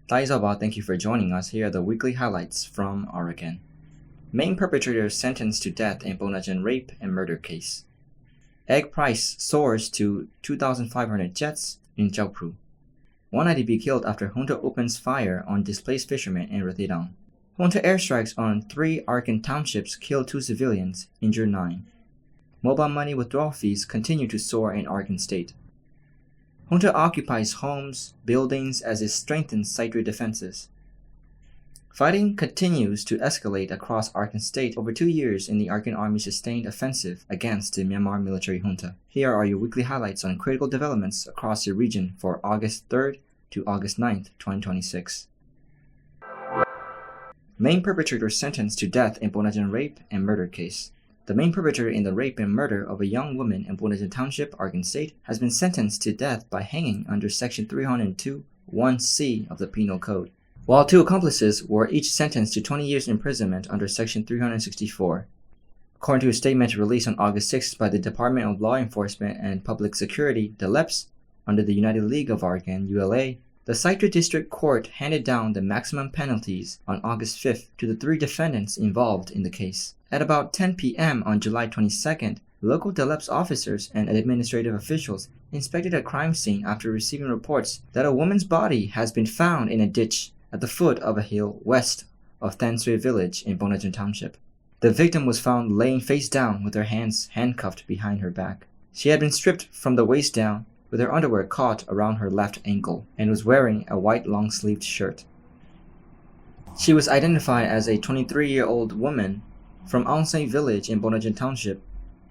Taizaba, thank you for joining us. Here are the weekly highlights from Arakan. Main perpetrator sentenced to death in Ponnagyun rape and murder case. Egg price soars to 2,500 jets in Kyaukphyu. One IDP killed after Junta opens fire on displaced fishermen in Rathedaung. Junta airstrikes on 3 Arakan townships kill 2 civilians, injure 9. Mobile money withdrawal fees continue to soar in Arakan State. Junta occupies homes, buildings as it strengthens Sittwe defenses. Fighting continues to escalate across Arakan State over 2 years in the Arakan Army's sustained offensive against the Myanmar military junta. Here are your weekly highlights on critical developments across the region for August 3rd to August 9th, 2026. Main perpetrator sentenced to death in Ponnagyun rape and murder case. The main perpetrator in the rape and murder of a young woman in Ponnagyun Township, Arakan State, has been sentenced to death by hanging under Section 302(1)(c) of the Penal Code, while 2 accomplices were each sentenced to 20 years imprisonment under Section 364. According to a statement released on August 6th by the Department of Law Enforcement and Public Security, DLEPS, under the United League of Arakan, ULA, the Sittwe District Court handed down the maximum penalties on August 5th to the 3 defendants involved in the case. At about 10 p.m. on July 22nd, local DLEPS officers and administrative officials inspected a crime scene after receiving reports that a woman's body has been found in a ditch at the foot of a hill west of Sittwe village in Ponnagyun Township. The victim was found laying face down with her hands handcuffed behind her back. She had been stripped from the waist down, with her underwear caught around her left ankle, and was wearing a white long-sleeved shirt. She was identified as a 23-year-old woman from Sittwe village in Ponnagyun Township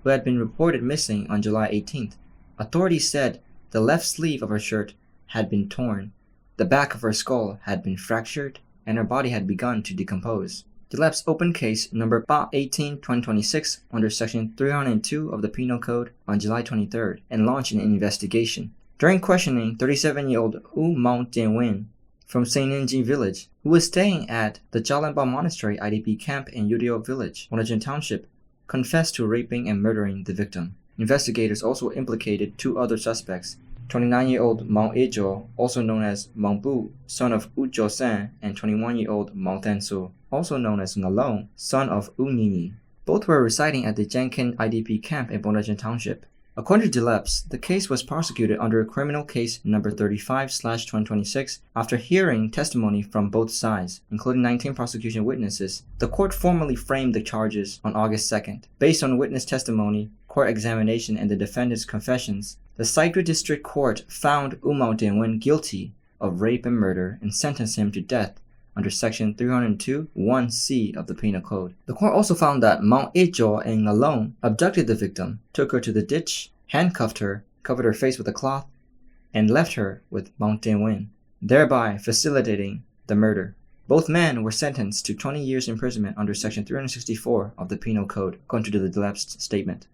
who had been reported missing on July 18th. Authorities said the left sleeve of her shirt had been torn, the back of her skull had been fractured, and her body had begun to decompose. DLEPS opened case number 18/2026 under Section 302 of the Penal Code on July 23rd and launched an investigation. During questioning, 37-year-old Mount Denwin from Sainenji village, who was staying at the Jalanba Monastery IDP camp in Yudio village, Ponnagyun Township, confessed to raping and murdering the victim. Investigators also implicated 2 other suspects, 29-year-old Mount Ejo, also known as Mount Bu, son of Ujo Sen, and 21-year-old Mount Tenso, also known as Ngalong, son of Unini. Both were residing at the Jankin IDP camp in Ponnagyun Township. According to DLEPS, the case was prosecuted under criminal case number 35/2026 after hearing testimony from both sides, including 19 prosecution witnesses. The court formally framed the charges on August 2nd. Based on witness testimony, court examination, and the defendant's confessions, the Sittwe District Court found Mount Denwin guilty of rape and murder and sentenced him to death under Section 302(1)(c) of the Penal Code. The court also found that Mount Ejo and Ngalong abducted the victim, took her to the ditch, handcuffed her, covered her face with a cloth, and left her with Mount Denwin, thereby facilitating the murder. Both men were sentenced to 20 years imprisonment under Section 364 of the Penal Code, according to the DLEPS statement.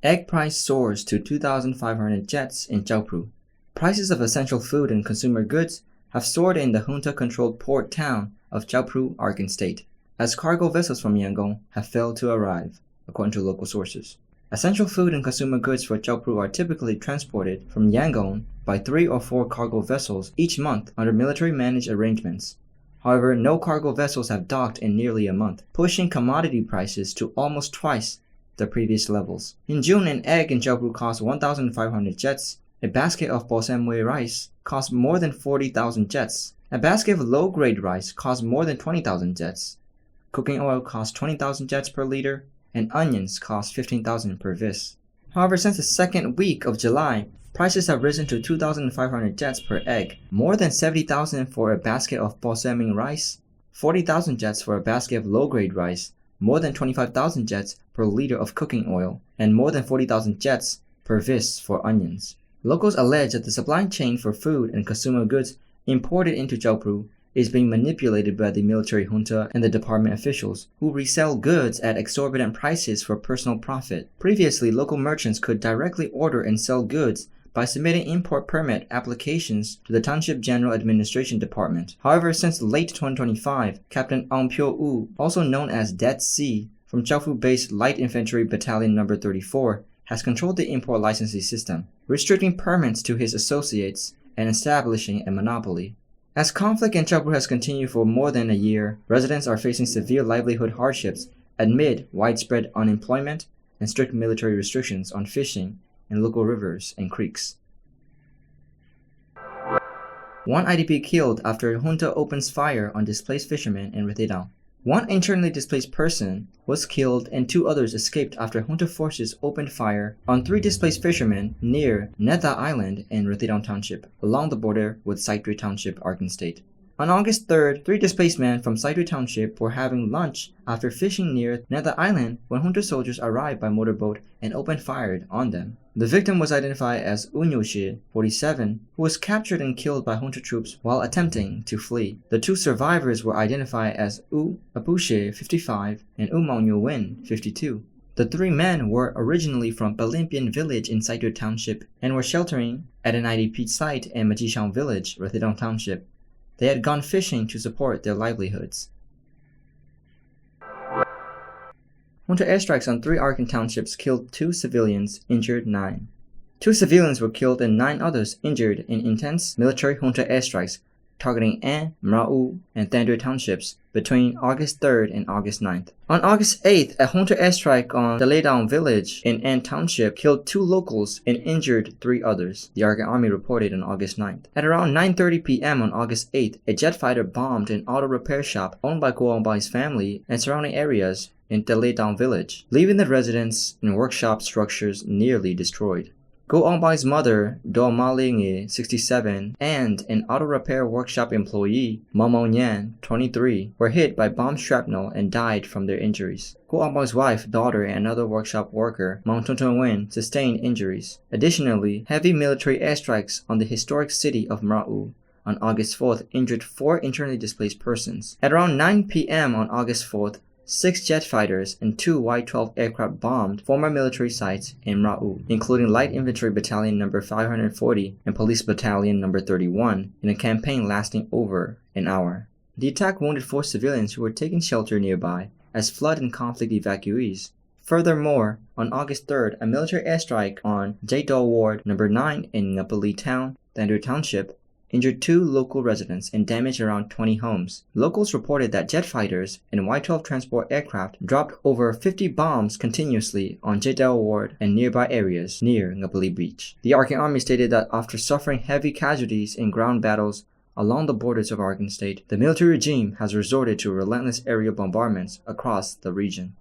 Egg price soars to 2,500 jets in Kyaukphyu. Prices of essential food and consumer goods have soared in the junta-controlled port town of Kyaukphyu, Arakan State, as cargo vessels from Yangon have failed to arrive, according to local sources. Essential food and consumer goods for Kyaukphyu are typically transported from Yangon by 3 or 4 cargo vessels each month under military-managed arrangements. However, no cargo vessels have docked in nearly a month, pushing commodity prices to almost twice the previous levels. In June, an egg in Kyaukphyu cost 1,500 jets. A basket of bosemwe rice cost more than 40,000 jets. A basket of low-grade rice cost more than 20,000 jets. Cooking oil costs 20,000 jets per liter, and onions cost 15,000 per vis. However, since the second week of July, prices have risen to 2,500 jets per egg, more than 70,000 for a basket of bosemwe rice, 40,000 jets for a basket of low-grade rice, more than 25,000 jets per liter of cooking oil, and more than 40,000 jets per vis for onions. Locals allege that the supply chain for food and consumer goods imported into Kyaukphyu is being manipulated by the military junta and the department officials, who resell goods at exorbitant prices for personal profit. Previously, local merchants could directly order and sell goods by submitting import permit applications to the Township General Administration Department. However, since late 2025, Captain Kyaukphyu, also known as Dead Sea, from Kyaukphyu-based Light Infantry Battalion No. 34, has controlled the import licensing system, restricting permits to his associates and establishing a monopoly. As conflict in Kyaukphyu has continued for more than a year, residents are facing severe livelihood hardships amid widespread unemployment and strict military restrictions on fishing in local rivers and creeks. One IDP killed after Junta opens fire on displaced fishermen in Rathedaung. One internally displaced person was killed and 2 others escaped after Junta forces opened fire on 3 displaced fishermen near Rathedaung Island in Rathedaung Township, along the border with Sittwe Township, Arakan State. On August 3rd, 3 displaced men from Sittwe Township were having lunch after fishing near Rathedaung Island when Junta soldiers arrived by motorboat and opened fire on them. The victim was identified as Unyoshi, 47, who was captured and killed by Junta troops while attempting to flee. The 2 survivors were identified as U Apushe, 55, and Maunyo 52. The 3 men were originally from Balimpian village in Sittwe Township and were sheltering at an IDP site in Majishang village, Rathedaung Township. They had gone fishing to support their livelihoods. Junta airstrikes on 3 Arakan townships killed 2 civilians, injured 9. 2 civilians were killed and 9 others injured in intense military junta airstrikes targeting An, Mrau, and Thandwe townships between August 3rd and August 9th. On August 8th, a junta airstrike on Rathedaung village in An Township killed 2 locals and injured 3 others, the Arakan Army reported on August 9th. At around 9:30 p.m. on August 8th, a jet fighter bombed an auto repair shop owned by Kyaukphyu's family and surrounding areas in Rathedaung village, leaving the residence and workshop structures nearly destroyed. Kyaukphyu's mother, Do Malinge, 67, and an auto repair workshop employee, Ponnagyun, 23, were hit by bomb shrapnel and died from their injuries. Kyaukphyu's wife, daughter, and another workshop worker, Ponnagyun, sustained injuries. Additionally, heavy military airstrikes on the historic city of Mrau on August 4th injured 4 internally displaced persons. At around 9 p.m. on August 4th, 6 jet fighters and 2 Y-12 aircraft bombed former military sites in Mrau, including Light Infantry Battalion No. 540 and Police Battalion No. 31, in a campaign lasting over an hour. The attack wounded 4 civilians who were taking shelter nearby as flood and conflict evacuees. Furthermore, on August 3rd, a military airstrike on Rathedaung Ward No. 9 in Ngapali Town, Thandwe Township, injured 2 local residents and damaged around 20 homes. Locals reported that jet fighters and Y-12 transport aircraft dropped over 50 bombs continuously on Rathedaung Ward and nearby areas near Ngapali Beach. The Arakan Army stated that after suffering heavy casualties in ground battles along the borders of Arakan State, the military regime has resorted to relentless aerial bombardments across the region.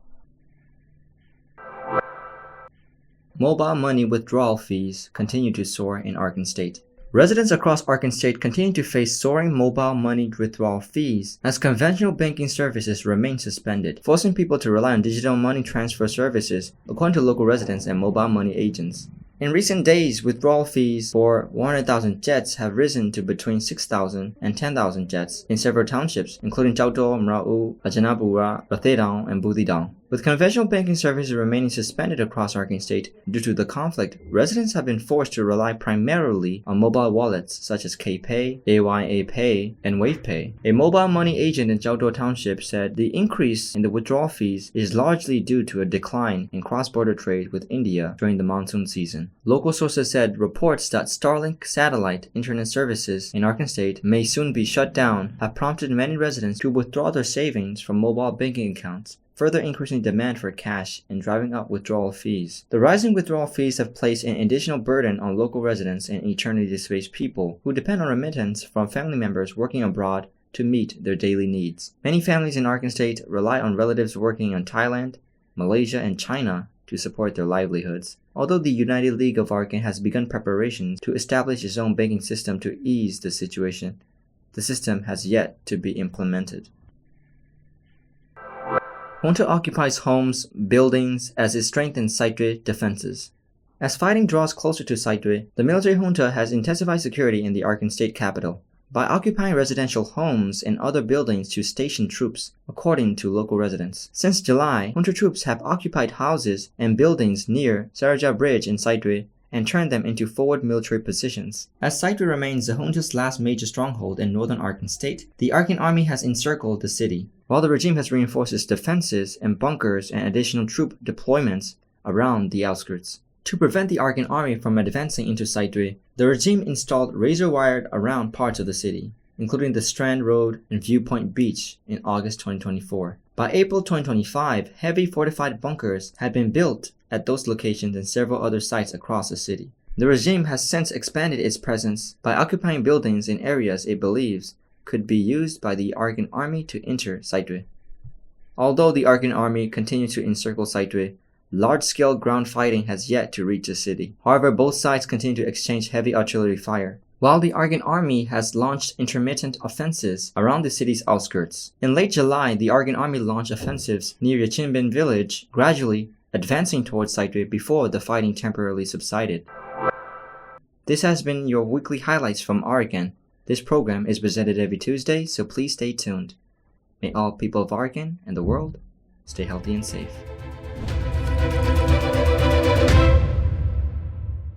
Mobile money withdrawal fees continue to soar in Arakan State. Residents across Arakan State continue to face soaring mobile money withdrawal fees as conventional banking services remain suspended, forcing people to rely on digital money transfer services, according to local residents and mobile money agents. In recent days, withdrawal fees for 100,000 jets have risen to between 6,000 and 10,000 jets in several townships, including Kyaukphyu, Mrau, Ajanabura, Rathedaung, and Buthidaung. With conventional banking services remaining suspended across Arakan State due to the conflict, residents have been forced to rely primarily on mobile wallets such as K-Pay, AYA Pay, and Wave Pay. A mobile money agent in Kyaukphyu Township said the increase in the withdrawal fees is largely due to a decline in cross-border trade with India during the monsoon season. Local sources said reports that Starlink satellite internet services in Arakan State may soon be shut down have prompted many residents to withdraw their savings from mobile banking accounts, further increasing demand for cash and driving up withdrawal fees. The rising withdrawal fees have placed an additional burden on local residents and internally displaced people who depend on remittance from family members working abroad to meet their daily needs. Many families in Arakan State rely on relatives working in Thailand, Malaysia, and China to support their livelihoods. Although the United League of Arakan has begun preparations to establish its own banking system to ease the situation, the system has yet to be implemented. Junta occupies homes, buildings as it strengthens Sittwe defenses. As fighting draws closer to Sittwe, the military junta has intensified security in the Arakan State capital by occupying residential homes and other buildings to station troops, according to local residents. Since July, junta troops have occupied houses and buildings near Saraja Bridge in Sittwe and turned them into forward military positions. As Sittwe remains the junta's last major stronghold in northern Arakan State, the Arakan Army has encircled the city, while the regime has reinforced its defenses and bunkers and additional troop deployments around the outskirts. To prevent the Arakan Army from advancing into Sittwe, The regime installed razor wire around parts of the city, including the Strand Road and Viewpoint Beach in August 2024. By April 2025, heavy fortified bunkers had been built at those locations and several other sites across the city. The regime has since expanded its presence by occupying buildings in areas it believes could be used by the Arakan army to enter Sittwe. Although the Arakan army continues to encircle Sittwe, large-scale ground fighting has yet to reach the city. However, both sides continue to exchange heavy artillery fire, while the Arakan army has launched intermittent offensives around the city's outskirts. In late July, the Arakan army launched offensives near Yachinbin village, gradually advancing towards Sittwe before the fighting temporarily subsided. This has been your weekly highlights from Arakan. This program is presented every Tuesday, so please stay tuned. May all people of Arakan and the world stay healthy and safe.